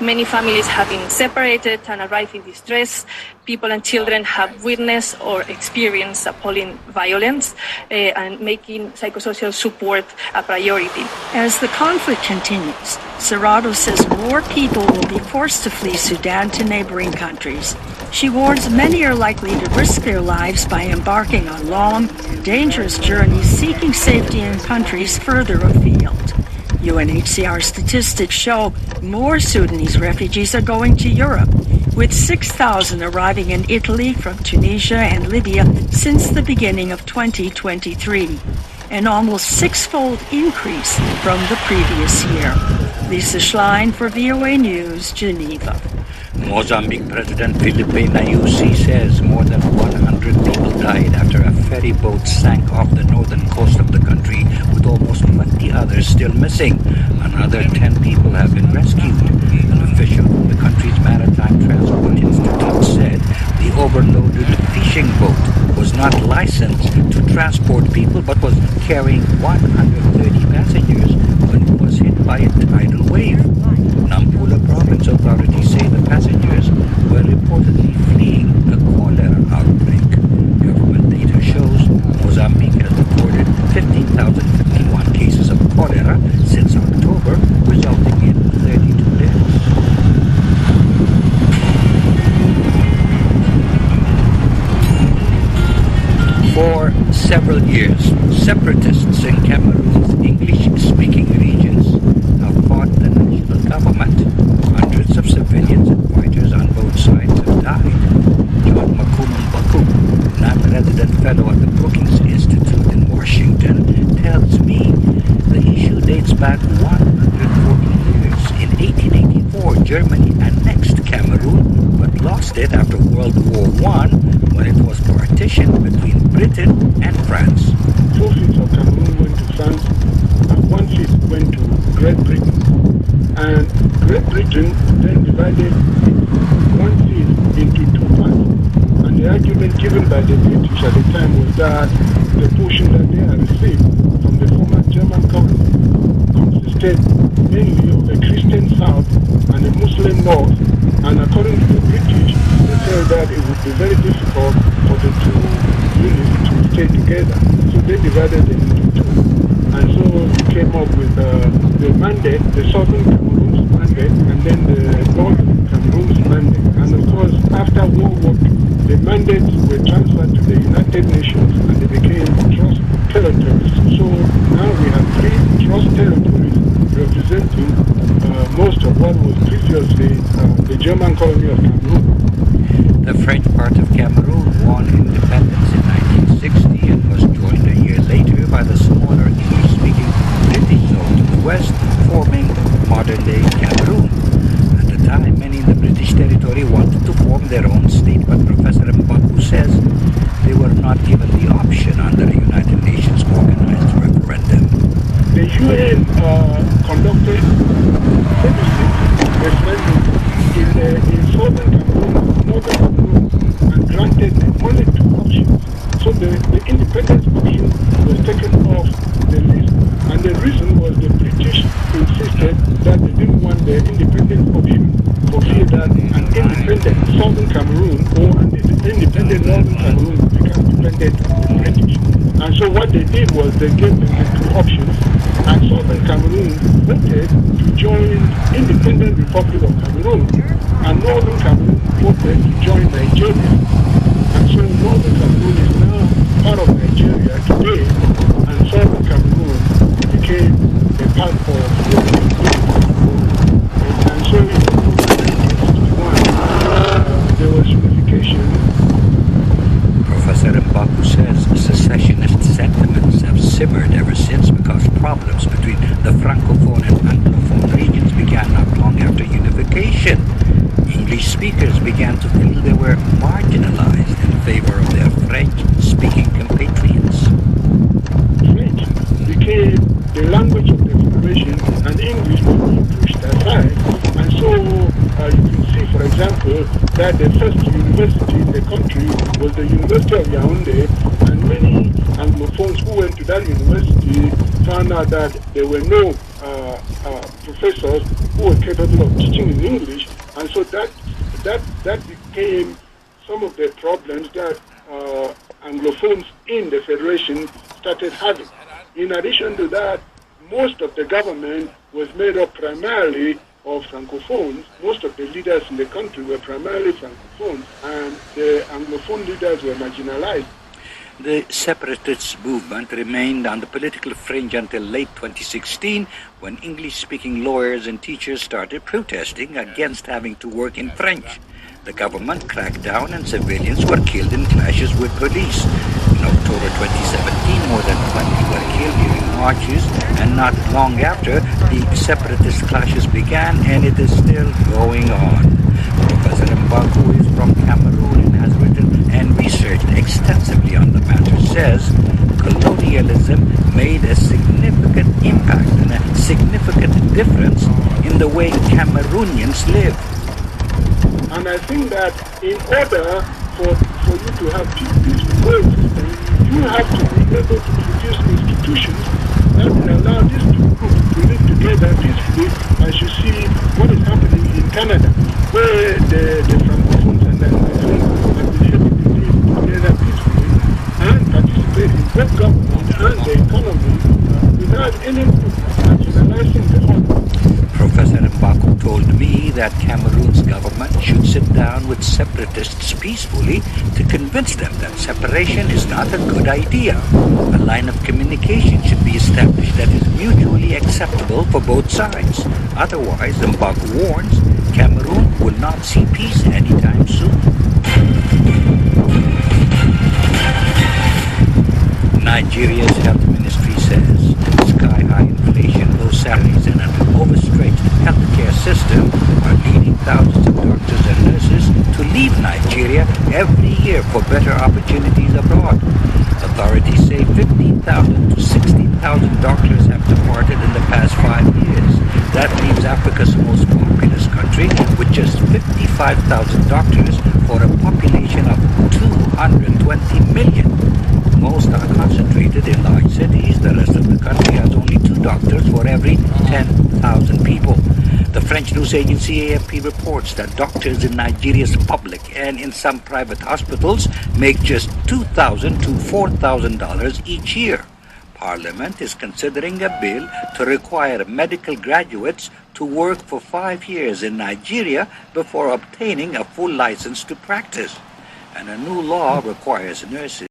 Many families have been separated and arrived in distress. People and children have witnessed or experienced appalling violence and making psychosocial support a priority. As the conflict continues, Serrato says more people will be forced to flee Sudan to neighboring countries. She warns many are likely to risk their lives by embarking on long, dangerous journeys seeking safety in countries further afield. UNHCR statistics show more Sudanese refugees are going to Europe, with 6,000 arriving in Italy from Tunisia and Libya since the beginning of 2023, an almost six-fold increase from the previous year. Lisa Schlein for VOA News, Geneva. Mozambique President Filipe Nyusi says more than 100 people died after a ferry boat sank off the northern coast of the country, with almost 20 others still missing. Another 10 people have been rescued. An official from the country's Maritime Transport Institute said the overloaded fishing boat was not licensed to transport people but was carrying 130 passengers when it was hit by a tidal wave. Nampula province authorities say the passengers were reportedly fleeing a cholera outbreak. Government data shows Mozambique has recorded 15,051 cases of cholera since October, resulting in 32 deaths. For several years, separatists in Cameroon's English-speaking regions have fought the national government. Hundreds of civilians and fighters on both sides have died. John Makuman Baku, non-resident fellow at the Brookings Institute in Washington, tells me the issue dates back 140 years. In 1884, Germany annexed Cameroon, but lost it after World War I, when it was partitioned between Britain and France. 4/5 of Cameroon went to France, and 1/5 went to Great Britain. And Great Britain then divided 1/5 into two parts. And the argument given by the British at the time was that the portion that they had received from the former German colony consisted mainly of a Christian south and a Muslim north. And according to the British, they felt that it would be very difficult for the two units to stay together. So they divided them into two. And so we came up with the mandate, the Southern Cameroon's mandate, and then the Northern Cameroon's mandate. And of course, after World War II, the mandates were transferred to the United Nations and they became trust territories. So now we have 3 trust territories representing most of what was previously the German colony of Cameroon. The French part of Cameroon won independence in 1960 and was joined a year later by the smaller English-speaking British zone to the west, forming modern-day Cameroon. At the time, many in the British territory wanted to form their own state, but Professor Mbaku says they were not given the option under a United Nations organized referendum. The UN conducted referendum in southern Cameroon, northern Cameroon, and granted only 2 options. So the independence option was taken off the list, and the reason was the British insisted that they didn't want the independence option for fear that an independent southern Cameroon or an independent northern Cameroon would become dependent on the British. And so what they did was they gave them the 2 options, and southern Cameroon voted to join Independent Republic of Cameroon, and northern Cameroon voted to join Nigeria. And so northern Cameroon is now part of Nigeria today, and southern Cameroon became a part of and so in 1961 there was unification. Professor Mbaku says secessionist sentiments have simmered ever since because problems between the Francophone and Anglophone regions began not long after unification. English speakers began to feel they were marginalized in favor of their French-speaking compatriots. French became the language of the Federation, and English was being pushed aside. And so you can see, for example, that the first university in the country was the University of Yaoundé, and many Anglophones who went to that university found out that there were no professors who were capable of teaching in English, and so that became some of the problems that Anglophones in the Federation started having. In addition to that, most of the government was made up primarily of Francophones. Most of the leaders in the country were primarily Francophones, and the Anglophone leaders were marginalized. The separatist movement remained on the political fringe until late 2016, when English-speaking lawyers and teachers started protesting against having to work in French. The government cracked down and civilians were killed in clashes with police. In October 2017, more than 20 were killed during marches, and not long after, the separatist clashes began, and it is still going on. Professor Mbaku is from Cameroon and has written and researched extensively on the matter, says colonialism made a significant impact and a significant difference in the way Cameroonians live. And I think that in order for you to have peaceful coexistence, you have to be able to produce institutions that will allow these two groups to live together peacefully, as you see what is happening in Canada, where the Francophones and the Anglophones have been able to live together peacefully and participate in both government and the economy without any group marginalizing the other. Professor Mbaku told me that Cameroon's government should sit down with separatists peacefully to convince them that separation is not a good idea. A line of communication should be established that is mutually acceptable for both sides. Otherwise, Mbaku warns, Cameroon will not see peace anytime soon. Nigeria's health ministry says sky-high inflation, low salaries, and an overstretched healthcare system are leading thousands of doctors and nurses to leave Nigeria every year for better opportunities abroad. Authorities say 15,000 to 16,000 doctors have departed in the past 5 years. That leaves Africa's most populous country with just 55,000 doctors for a population of 220 million. Most are concentrated in large cities. The rest of the country has only 2 doctors for every 10,000 people. The French news agency AFP reports that doctors in Nigeria's public and in some private hospitals make just $2,000 to $4,000 each year. Parliament is considering a bill to require medical graduates to work for 5 years in Nigeria before obtaining a full license to practice. And a new law requires nurses